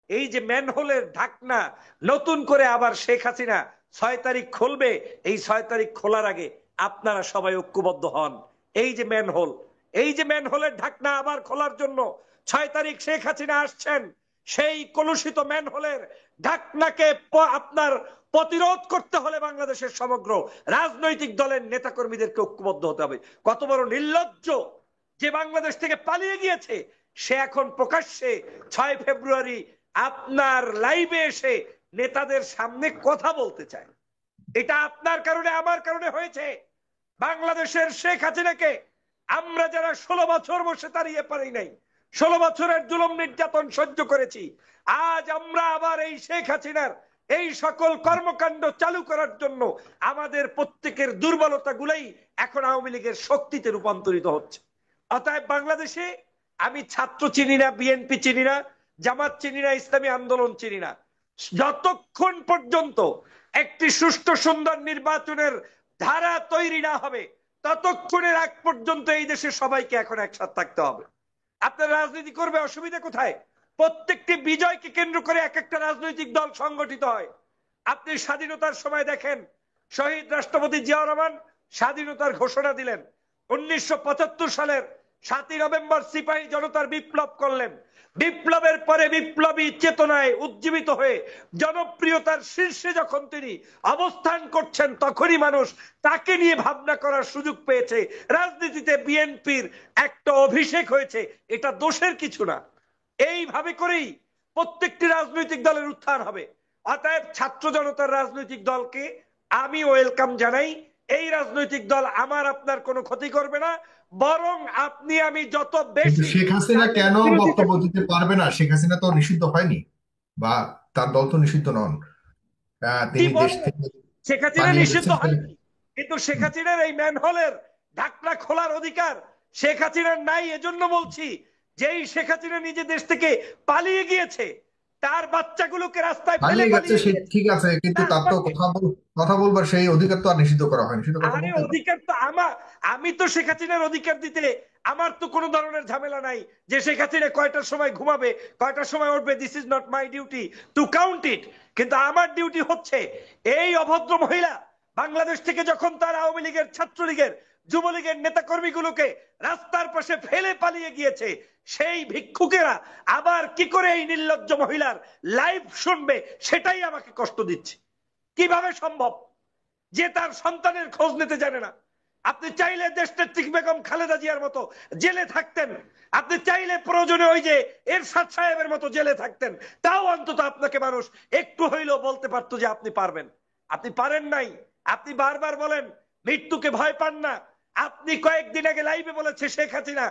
এই যে ম্যানহোলের ঢাকনা নতুন করে আবার শেখ হাসিনা 6 তারিখ খুলবে, এই 6 তারিখ খোলার আগে আপনারা সবাই ঐক্যবদ্ধ হন। এই যে ম্যানহোল, এই যে ম্যানহোলের ঢাকনা আবার খোলার জন্য 6 তারিখ শেখ হাসিনা আসছেন, সেই কলুষিত ম্যানহোলের ঢাকনাকে আপনার প্রতিরোধ করতে হলে বাংলাদেশের সমগ্র রাজনৈতিক দলের নেতাকর্মীদেরকে ঐক্যবদ্ধ হতে হবে। কত বড় নির্লজ্জ যে বাংলাদেশ থেকে পালিয়ে গিয়েছে, সে এখন প্রকাশ্যে 6 ফেব্রুয়ারি আপনার লাইভে এসে নেতাদের সামনে কথা বলতে চায়। এটা আপনার কারণে আমার কারণে হয়েছে। বাংলাদেশের শেখ হাসিনাকে আমরা যারা 16 বছর বসে দাঁড়িয়ে পারি নাই, 16 বছরের জুলুম নির্যাতন সহ্য করেছি, আজ আমরা আবার এই শেখ হাসিনার এই সকল কর্মকাণ্ড চালু করার জন্য আমাদের প্রত্যেকের দুর্বলতা গুলাই এখন আওয়ামী লীগের শক্তিতে রূপান্তরিত হচ্ছে। অতএব বাংলাদেশে আমি ছাত্র চিনি না, বিএনপি চিনি না, জামাত চিনি না, ইসলামী আন্দোলন চিনি না, যতক্ষণ পর্যন্ত একটি সুষ্ঠু সুন্দর নির্বাচনের ধারা তৈরি না হবে ততক্ষণের আগ পর্যন্ত এই দেশে সবাইকে এখন একসাথে থাকতে হবে। আপনার রাজনীতি করবে, অসুবিধা কোথায়? প্রত্যেকটি বিজয়কে কেন্দ্র করে এক একটা রাজনৈতিক দল সংগঠিত হয়। আপনি স্বাধীনতার সময় দেখেন, শহীদ রাষ্ট্রপতি জিয়াউর রহমান স্বাধীনতার ঘোষণা দিলেন। 1975 সালের 7ই নভেম্বর সিপাহী জনতার বিপ্লব করলেন। বিপ্লবের পরে বিপ্লবী চেতনায় উজ্জীবিত হয়ে জনপ্রিয়তার শীর্ষে যখন তিনি অবস্থান করছেন, তখনই মানুষ তাকে নিয়ে ভাবনা করার সুযোগ পেয়েছে। রাজনীতিতে বিএনপির একটা অভিষেক হয়েছে, এটা দোষের কিছু না। এইভাবে করেই প্রত্যেকটি রাজনৈতিক দলের উত্থান হবে। অতএব ছাত্র জনতার রাজনৈতিক দলকে আমি ওয়েলকাম জানাই। এই রাজনৈতিক দল আমার আপনার কোনো ক্ষতি করবে না, বরং আপনি আমি যত কিন্তু বেশি শেখ হাসিনা তাদের কেন বিরোধিতা বক্তব্য দিতে পারবে না? শেখ হাসিনা তো নিষিদ্ধ হয়নি, বা তার দল তো নিষিদ্ধ নন। কি তিনি দেশ বলেন, থেকে শেখ হাসিনা পালিয়ে নিষিদ্ধ গেছেন। হয়নি, কিন্তু শেখ হাসিনার এই ম্যানহোলের ঢাকনা খোলার অধিকার শেখ হাসিনার নাই। এজন্য বলছি, যেই শেখ হাসিনা নিজে দেশ থেকে পালিয়ে গিয়েছে, তার বাচ্চাগুলোকে রাস্তায় ফেলে পালিয়ে গেছে পালিয়ে সে গিয়েছে। ঠিক আছে, কিন্তু তার তার তো বাচ্চা, কথা বলবার সেই অধিকার তো আর নিষিদ্ধ করা হয়নি, সেটা কথা আরে বলতে পারে। অধিকার তো আমার, আমি তো শেখ হাসিনার অধিকার দিতে আমার তো কোনো ধরনের ঝামেলা নাই যে শেখ হাসিনা কয়টার সময় ঘুমাবে, কয়টার সময় উঠবে। This is not my duty to count it. কিন্তু আমার ডিউটি হচ্ছে এই অভদ্র মহিলা বাংলাদেশ থেকে যখন তার আওয়ামী লীগের, ছাত্রলীগের, যুবলীগের নেতাকর্মীগুলোকে রাস্তার পাশে ফেলে পালিয়ে গিয়েছে, সেই ভিক্ষুকেরা আবার কি করে এই নির্লজ্জ মহিলার লাইভ শুনবে, সেটাই আমাকে কষ্ট দিচ্ছে। কিভাবে সম্ভব যে তার সন্তানের খোঁজ নিতে জানে না? আপনি চাইলে দেশনেত্রী বেগম খালেদা জিয়ার মতো জেলে থাকতেন, আপনি চাইলে প্রয়োজনে ওই যে এরশাদ সাহেবের মতো জেলে থাকতেন, তাও অন্তত আপনাকে মানুষ একটু হইলেও বলতে পারতো যে আপনি পারবেন। আপনি পারেন নাই। আপনি বারবার বলেন মৃত্যুকে ভয় পান না। আপনি কয়েকদিন আগে লাইভে বলেছে শেখ হাসিনা,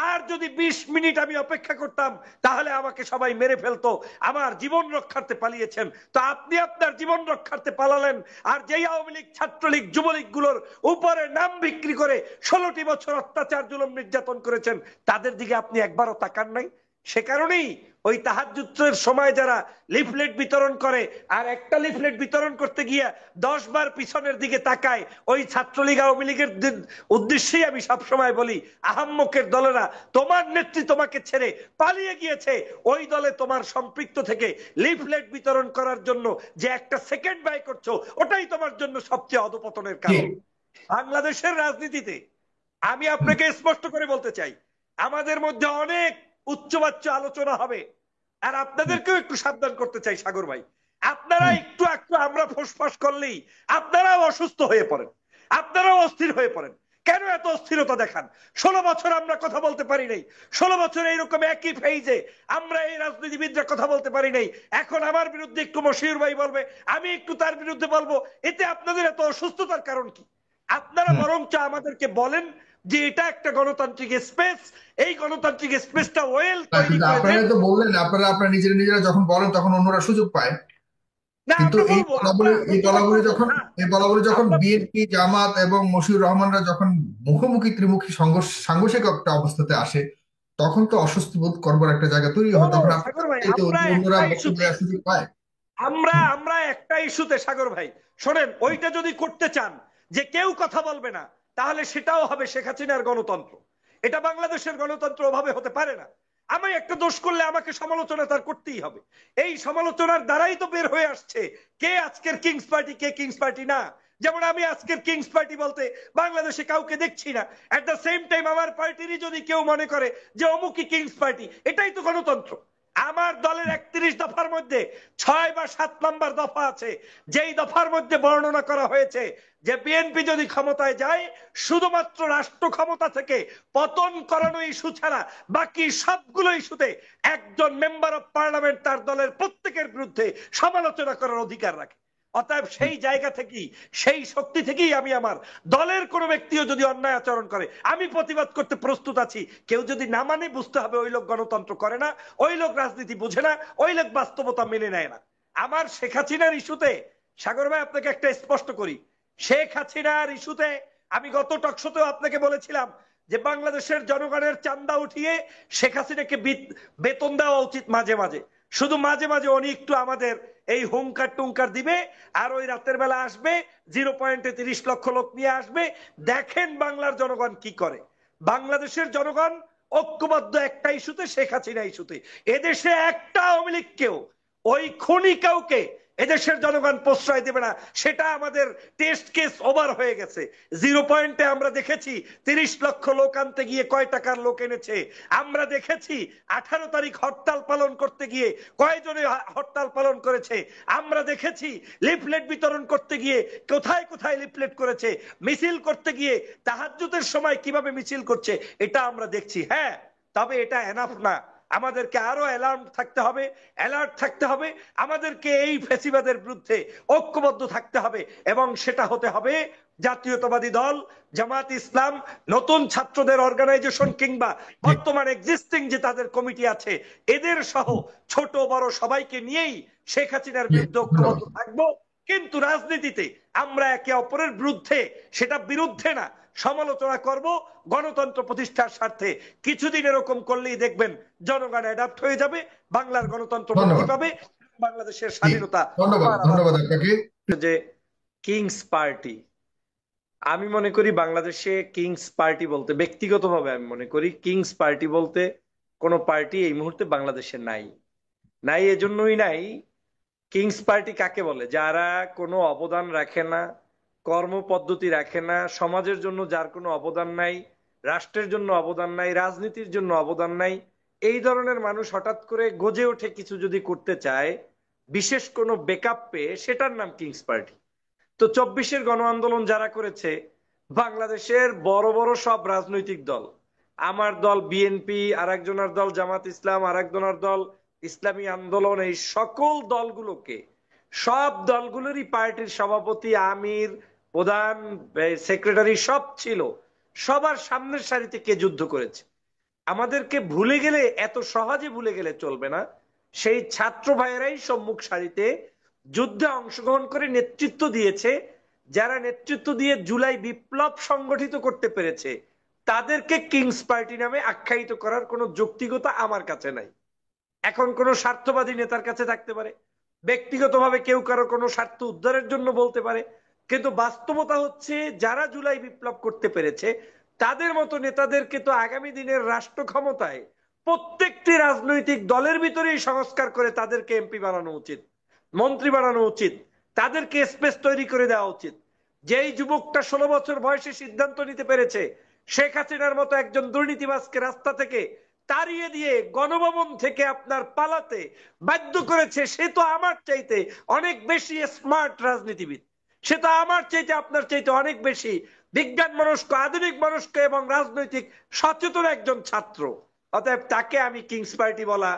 আর যদি 20 মিনিট আমি অপেক্ষা করতাম তাহলে আমাকে সবাই মেরে ফেলতো, আমার জীবন রক্ষার্থে পালিয়েছেন। তো আপনি আপনার জীবন রক্ষার্থে পালালেন, আর যেই আওয়ামী লীগ, ছাত্রলীগ, যুবলীগ গুলোর উপরে নাম বিক্রি করে 16টি বছর অত্যাচার, জুলুম, নির্যাতন করেছেন, তাদের দিকে আপনি একবারও তাকান নাই। সে কারণেই ওই তাহাজ্জুদের সময় যারা লিফলেট বিতরণ করে, আর একটা লিফলেট বিতরণ করতে গিয়া 10 বার পিছনের দিকে তাকায়, ওই ছাত্রলীগ, আওয়ামী লীগের উদ্দেশ্যেই আমি সবসময় বলি, আহাম্মকের দলেরা তোমার নেত্রী তোমাকে ছেড়ে পালিয়ে গিয়েছে, ওই দলে তোমার সম্পৃক্ত থেকে লিফলেট বিতরণ করার জন্য যে একটা সেকেন্ড ব্যয় করছো, ওটাই তোমার জন্য সবচেয়ে অধপতনের কারণ। বাংলাদেশের রাজনীতিতে আমি আপনাকে স্পষ্ট করে বলতে চাই, আমাদের মধ্যে অনেক উচ্চবাচ্য আলোচনা হবে। আর আপনাদেরকেও একটু সাবধান করতে চাই সাগর ভাই, আপনারা একটু একটু আমরা ফোসফাস করলেই আপনারাও অসুস্থ হয়ে পড়েন, আপনারাও অস্থির হয়ে পড়েন। কেন এত অস্থিরতা দেখান? 16 বছর আমরা কথা বলতে পারি নাই, 16 বছর এইরকম একই ফেইজে আমরা এই রাজনীতিবিদরা কথা বলতে পারি নাই। এখন আমার বিরুদ্ধে একটু মশিউর ভাই বলবে, আমি একটু তার বিরুদ্ধে বলবো, এতে আপনাদের এত অসুস্থতার কারণ কি? আপনারা বরঞ্চ আমাদেরকে বলেন যে এটা একটা গণতান্ত্রিক স্পেস, এই গণতান্ত্রিক স্পেসটা ওয়েল তৈরি কিন্তু করে দেন। আপনারা তো বললেন, আপনারা নিজেরা নিজেরা যখন বলেন তখন অন্যরা সুযোগ পায়। না কিন্তু আমরা বলবো, আমরা প্রতিবাদ করবো না। এই বলাবলি যখন আমরা বিএনপি, জামাত এবং মশিউর রহমানরা যখন মুখোমুখি ত্রিমুখী সাংঘর্ষিক একটা অবস্থাতে আসে, তখন তো অস্বস্তি বোধ করবার একটা জায়গা তৈরি ও হয়। তখন সাগর ভাই, আপনার আমরা অন্যরা একটা বক্তব্য ইস্যুতে, দেওয়ার সুযোগ পায়। আমরা হুম। আমরা একটা ইস্যুতে সাগর ভাই, শোনেন, ওইটা যদি করতে চান যে কেউ কথা বলবে না, তাহলে সেটাও হবে শেখ হাসিনার গণতন্ত্র। এটা বাংলাদেশের গণতন্ত্র ওভাবে হতে পারে না। আমি একটা দোষ করলে আমাকে সমালোচনা তার করতেই হবে। এই সমালোচনার দ্বারাই তো বের হয়ে আসছে কে আজকের কিংস পার্টি, কে কিংস পার্টি না। যেমন আমি আজকের কিংস পার্টি বলতে বাংলাদেশে কাউকে দেখছি না, এট দ্য সেম টাইম আমার পার্টিরই যদি কেউ মনে করে যে অমুকই কিংস পার্টি, এটাই তো গণতন্ত্র। আমার দলের 31 দফার মধ্যে 6 বা 7 নম্বর দফা আছে, যেই দফার মধ্যে বর্ণনা করা হয়েছে যে বিএনপি যদি ক্ষমতায় যায় শুধুমাত্র রাষ্ট্র ক্ষমতা থেকে পতন করানো ইস্যু ছাড়া বাকি সবগুলো ইস্যুতে একজন মেম্বার অফ পার্লামেন্ট তার দলের প্রত্যেকের বিরুদ্ধে সমালোচনা করার অধিকার রাখে। অতএব সেই জায়গা থেকেই, সেই শক্তি থেকেই আমি আমার দলের কোনো ব্যক্তিও যদি অন্যায় আচরণ করে আমি প্রতিবাদ করতে প্রস্তুত আছি। কেউ যদি না মানে বুঝতে হবে ওই লোক গণতন্ত্র করে না, ওই লোক রাজনীতি বুঝে না, ওই লোক বাস্তবতা মেনে নেয় না। আমার শেখ হাসিনার ইস্যুতে, সাগর ভাই আপনাকে একটা স্পষ্ট করি, শেখ হাসিনার ইস্যুতে আমি গত টকশোতেও আপনাকে বলেছিলাম যে বাংলাদেশের জনগণের চান্দা উঠিয়ে শেখ হাসিনাকে বেতন দেওয়া উচিত মাঝে মাঝে। শুধু মাঝে মাঝে উনি একটু আমাদের এই হুঙ্কার টুঙ্কার দিবে আর ওই রাতের বেলা আসবে 0.30 লক্ষ লোক নিয়ে আসবে, দেখেন বাংলার জনগণ কি করে। বাংলাদেশের জনগণ ঐক্যবদ্ধ একটা ইস্যুতে, শেখ হাসিনা ইস্যুতে। এদেশে একটা আওয়ামী লীগকেও, ওই খুনি কাউকে এদেশের জনগণ প্রশ্রয় দেবে না। সেটা আমাদের টেস্ট কেস ওভার হয়ে গেছে। 0 পয়েন্টে আমরা দেখেছি 30 লক্ষ লোক আনতে গিয়ে কয় টাকার লোক এনেছে। আমরা দেখেছি 18 তারিখ হরতাল পালন করতে গিয়ে কয়জনে হরতাল পালন করেছে। আমরা দেখেছি লিফলেট বিতরণ করতে গিয়ে কোথায় কোথায় লিফলেট করেছে। মিছিল করতে গিয়ে তাহাজ্জুদের সময় কিভাবে মিছিল করছে এটা আমরা দেখছি। হ্যাঁ, তবে এটা এনাফ না, আমাদেরকে আরো অ্যালার্ম থাকতে হবে, অ্যালার্ট থাকতে হবে। আমাদেরকে এই ফ্যাসিবাদের বিরুদ্ধে ঐক্যবদ্ধ থাকতে হবে এবং সেটা হতে হবে জাতীয়তাবাদী দল, জামাত ইসলাম, নতুন ছাত্রদের অর্গানাইজেশন কিংবা বর্তমান এক্সিস্টিং যে তাদের কমিটি আছে এদের সহ ছোট বড় সবাইকে নিয়েই শেখ হাসিনার বিরুদ্ধে ঐক্যবদ্ধ থাকবো। কিন্তু রাজনীতিতে আমরা একে অপরের বিরুদ্ধে, সেটা বিরুদ্ধে না, সমালোচনা করব গণতন্ত্র প্রতিষ্ঠার স্বার্থে। কিছুদিন এরকম করলেই দেখবেন জনগণ অ্যাডাপ্ট হয়ে যাবে, বাংলার গণতন্ত্র মুক্তি পাবে, বাংলাদেশের স্বাধীনতা। ধন্যবাদ, ধন্যবাদ আপনাকে। যে কিংস পার্টি, আমি মনে করি বাংলাদেশে কিংস পার্টি বলতে, ব্যক্তিগতভাবে আমি মনে করি কিংস পার্টি বলতে কোনো পার্টি এই মুহূর্তে বাংলাদেশে নাই। নাই এজন্যই নাই, কিংস পার্টি কাকে বলে? যারা কোনো অবদান রাখে না, কর্মপদ্ধতি রাখে না, সমাজের জন্য যার কোনো অবদান নাই, রাষ্ট্রের জন্য অবদান নাই, রাজনীতির জন্য অবদান নাই, এই ধরনের মানুষ হঠাৎ করে গজে ওঠে কিছু যদি করতে চায়, বিশেষ কোনো বেকআপ পেয়ে, সেটার নাম কিংস পার্টি। তো 24-এর গণ আন্দোলন যারা করেছে, বাংলাদেশের বড় বড় সব রাজনৈতিক দল, আমার দল বিএনপি, আরেকজনের দল জামাত ইসলাম, আরেকজনের দল ইসলামী আন্দোলন, এই সকল দলগুলোকে, সব দলগুলোরই পার্টির সভাপতি, আমির, প্রধান, সেক্রেটারি সব ছিল, সবার সামনের সারিতে কে যুদ্ধ করেছে। আমাদেরকে ভুলে গেলে, এত সহজে ভুলে গেলে চলবে না, সেই ছাত্র ভাইয়েরাই সম্মুখ সারিতে যুদ্ধে অংশগ্রহণ করে নেতৃত্ব দিয়েছে। যারা নেতৃত্ব দিয়ে জুলাই বিপ্লব সংগঠিত করতে পেরেছে তাদেরকে কিংস পার্টি নামে আখ্যায়িত করার কোনো যৌক্তিকতা আমার কাছে নাই। এখন কোনো স্বার্থবাদী নেতার কাছে থাকতে পারে, ব্যক্তিগতভাবে কেউ কারো কোনো স্বার্থ উদ্ধারের জন্য বলতে পারে, কিন্তু বাস্তবতা হচ্ছে যারা জুলাই বিপ্লব করতে পেরেছে তাদের মতো নেতাদেরকে তো আগামী দিনের রাষ্ট্র ক্ষমতায় প্রত্যেকটি রাজনৈতিক দলের ভিতরেই সংস্কার করে তাদেরকে এমপি বানানো উচিত, মন্ত্রী বানানো উচিত, তাদেরকে স্পেস তৈরি করে দেওয়া উচিত। যেই যুবকটা 16 বছর বয়সে সিদ্ধান্ত নিতে পেরেছে শেখ হাসিনার মতো একজন দুর্নীতিবাজকে রাস্তা থেকে তাড়িয়ে দিয়ে গণভবন থেকে আপনার পালাতে বাধ্য করেছে, সে তো আমার চাইতে অনেক বেশি স্মার্ট রাজনীতিবিদ, সে তো আমার চাইতে, আপনার চাইতে অনেক বেশি বিজ্ঞান মনস্ক, আধুনিক মনস্ক এবং রাজনৈতিক সচেতন একজন ছাত্র। অতএব তাকে আমি কিংস পার্টি বলা,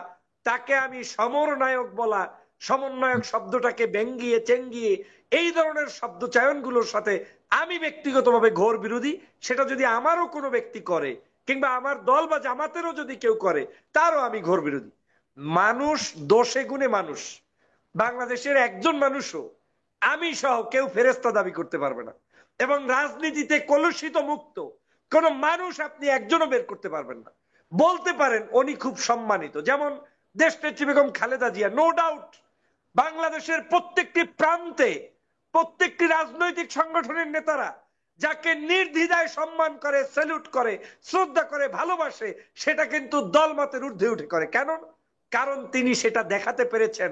তাকে আমি সমরনায়ক বলা, সমন্বয়ক শব্দটাকে ব্যঙ্গিয়ে চেঙ্গিয়ে এই ধরনের শব্দ চয়নগুলোর সাথে আমি ব্যক্তিগতভাবে ঘোর বিরোধী। সেটা যদি আমারও কোনো ব্যক্তি করে কিংবা আমার দল বা জামাতেরও যদি কেউ করে তারও আমি ঘোর বিরোধী। মানুষ দোষে গুণে মানুষ, বাংলাদেশের একজন মানুষও আমি সহ কেউ ফেরেস্তা দাবি করতে পারবে না, এবং রাজনীতিতে কলুষিত মুক্ত কোন মানুষ আপনি একজনও বের করতে পারবেন না। বলতে পারেন উনি খুব সম্মানিত, যেমন দেশনেত্রী বেগম খালেদা জিয়া, নো ডাউট বাংলাদেশের প্রত্যেকটি প্রান্তে প্রত্যেকটি রাজনৈতিক সংগঠনের নেতারা যাকে নির্দ্বিধায় সম্মান করে, স্যালুট করে, শ্রদ্ধা করে, ভালোবাসে, সেটা কিন্তু দলমতের ঊর্ধ্বে উঠে করে। কেন? কারণ তিনি সেটা দেখাতে পেরেছেন।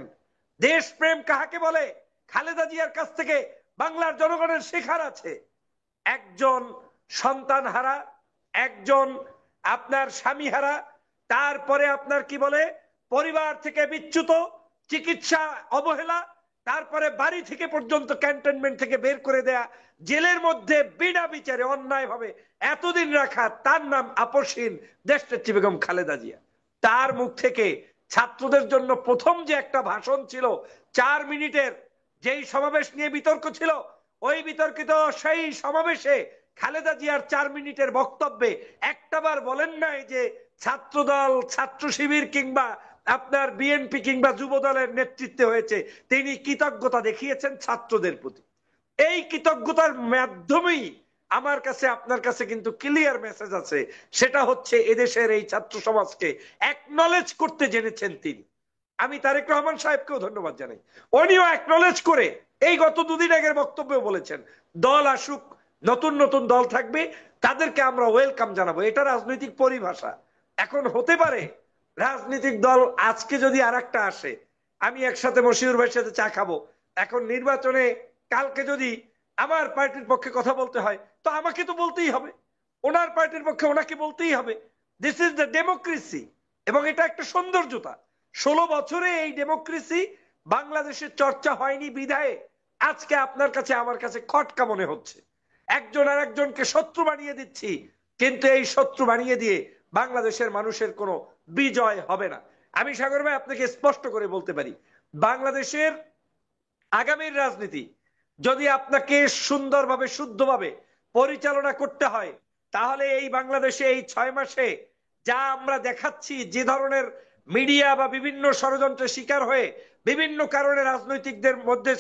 দেশপ্রেম কাহাকে বলে? খালেদা জিয়ার কাছ থেকে বাংলার জনগণের শেখার আছে। একজন সন্তান হারা, একজন আপনার স্বামী হারা, তারপরে আপনার কি বলে পরিবার থেকে বিচ্যুত, চিকিৎসা অবহেলা, তারপরে বাড়ি থেকে পর্যন্ত ক্যান্টনমেন্ট থেকে বের করে দেয়া, জেলের মধ্যে বিনা বিচারে অন্যায় ভাবে এতদিন রাখা, তার নাম আপসহীন দেশনেত্রী বেগম খালেদা জিয়া। তার মুখ থেকে ছাত্রদের জন্য প্রথম যে একটা ভাষণ ছিল 4 মিনিটের, যেই সমাবেশ নিয়ে বিতর্ক ছিল, ওই বিতর্কিত সেই সমাবেশে খালেদা জিয়ার 4 মিনিটের বক্তব্যে একটাবার বলেন নাই যে ছাত্রদল, ছাত্র শিবির কিংবা আপনার বিএনপি কিংবা যুব দলের নেতৃত্বে হয়েছে। তিনি কৃতজ্ঞতা দেখিয়েছেন ছাত্রদের প্রতি। এই কৃতজ্ঞতার মাধ্যমেই আমার কাছে আপনার কাছে কিন্তু ক্লিয়ার মেসেজ আছে, সেটা হচ্ছে এদেশের এই ছাত্র সমাজকে অ্যাকনলেজ করতে জেনেছেন তিনি। আমি তারেক রহমান সাহেবকেও ধন্যবাদ জানাই, উনিও অ্যাকনলেজ করে এই গত 2 দিন আগের বক্তব্যে বলেছেন দল আসুক, নতুন নতুন দল থাকবে, তাদেরকে আমরা ওয়েলকাম জানাবো। এটা রাজনৈতিক পরিভাষা। এখন হতে পারে রাজনৈতিক দল আজকে যদি আরেকটা আসে, আমি একসাথে মশিউর ভাইয়ের সাথে চা খাবো, এখন নির্বাচনে কালকে যদি আমার পার্টির পক্ষে কথা বলতে হয় তো আমাকে তো বলতেই হবে, ওনার পার্টির পক্ষে ওনাকে বলতেই হবে। This is the democracy. এবং এটা একটা সৌন্দর্যতা। 16 বছরে এই ডেমোক্রেসি বাংলাদেশের চর্চা হয়নি বিধায় আজকে আপনার কাছে আমার কাছে খটকা মনে হচ্ছে। একজন আর একজনকে শত্রু বানিয়ে দিচ্ছি, কিন্তু এই শত্রু বানিয়ে দিয়ে বাংলাদেশের মানুষের কোনো বিজয় হবে না। আমি সাগর ভাই আপনাকে স্পষ্ট করে বলতে পারি, বাংলাদেশের আগামীর রাজনীতি যদি আপনাকে সুন্দরভাবে, শুদ্ধভাবে পরিচালনা করতে হয়, তাহলে এই বাংলাদেশে এই 6 মাসে যা আমরা দেখাচ্ছি, যে ধরনের মিডিয়া বা বিভিন্ন ষড়যন্ত্রের শিকার হয়ে বিভিন্ন কারণে রাজনৈতিকদের মধ্যে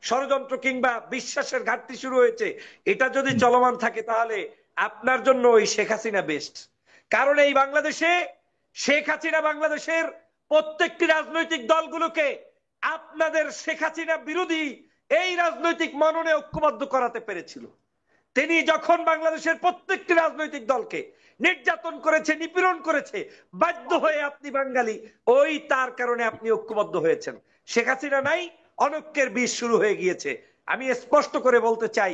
ষড়যন্ত্র কিংবা বিশ্বাসের ঘাটতি শুরু হয়েছে, এটা যদি চলমান থাকে তাহলে আপনার জন্য ওই শেখ হাসিনা বেস্ট। কারণ এই বাংলাদেশে শেখ হাসিনা বাংলাদেশের প্রত্যেকটি রাজনৈতিক দলগুলোকে আপনাদের শেখ হাসিনা বিরোধী এই রাজনৈতিক মননে ঐক্যবদ্ধ করাতে পেরেছিল। তিনি যখন বাংলাদেশের প্রত্যেকটি রাজনৈতিক দলকে নির্যাতন করেছে, নিপীড়ন করেছে, বাধ্য হয়ে আপনি বাঙালি, ওই তার কারণে আপনি ঐক্যবদ্ধ হয়েছেন। শেখ হাসিনা নাই, অনৈক্যের বীজ শুরু হয়ে গিয়েছে। আমি স্পষ্ট করে বলতে চাই,